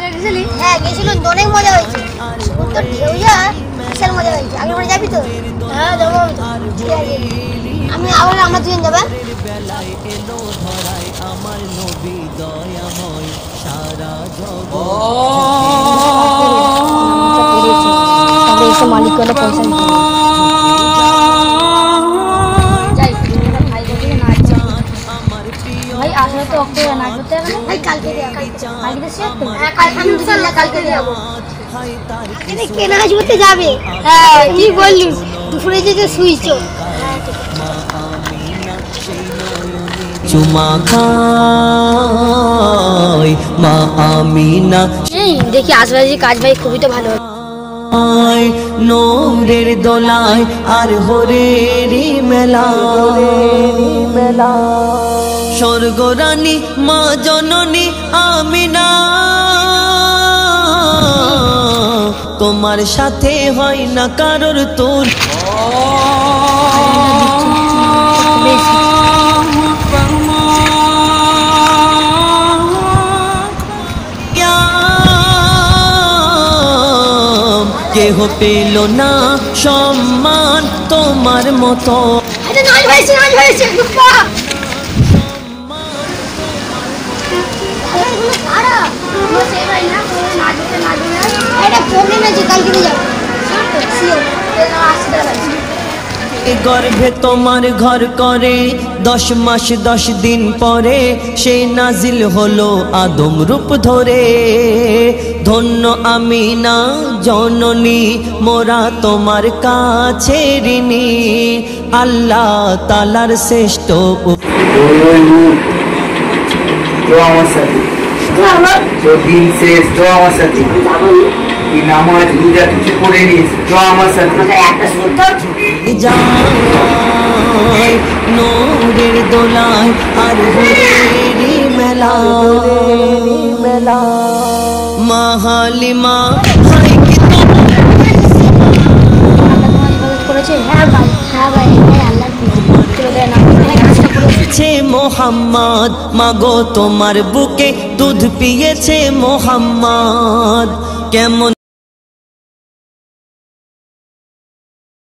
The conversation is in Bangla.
হ্যাঁ গেছিলাম, অনেক মজা হয়েছে। সমুদ্র ঢেউ যা বিশাল মজা হয়েছে। আগে মনে যাবি তো? হ্যাঁ যাবো। ঠিক আছে, আমি আবার আমরা দুজন যাবে। মালিক পয়সা ভাই আসলে তো ওকে না করতে হবে ভাই, কালকে কালকে যাবো। কে নাচ করতে যাবে? হ্যাঁ কি বললি, দুপুরে যেতে শুইছ। চুমা খাই মা আমিনা, দেখি আশপাশে কাজ ভাই খুবই তো ভালো। নোরের দোলায় আর হরেরি মেলা, স্বর্গরানী মা জননী আমিনা, তোমার সাথে হয় না কারোর তুল। কেহ পেল না সম্মান তোমার মতো। গর্ভে তোমার ঘর করে 10 মাস 10 দিন পরে সেই নাজিল হলো আদম রূপ ধরে। ধন্য আমিনা জননী মোরা তোমার কাছে ঋণী, আল্লাহ তাআলার শ্রেষ্ঠ। আমার সাথে দিন শেষ, আমার সাথে নামাজ রোজা কিছু করে নিস, আমার সাথে যায় নোরের দোলায় আর হরেরি মেলা, মা হালিমা হাই কি করেছে। হ্যাঁ ভাই, হ্যাঁ ভাই, আল্লাহ মোহাম্মদ, মাগো তোমার বুকে দুধ পিয়েছে মোহাম্মদ। কেমন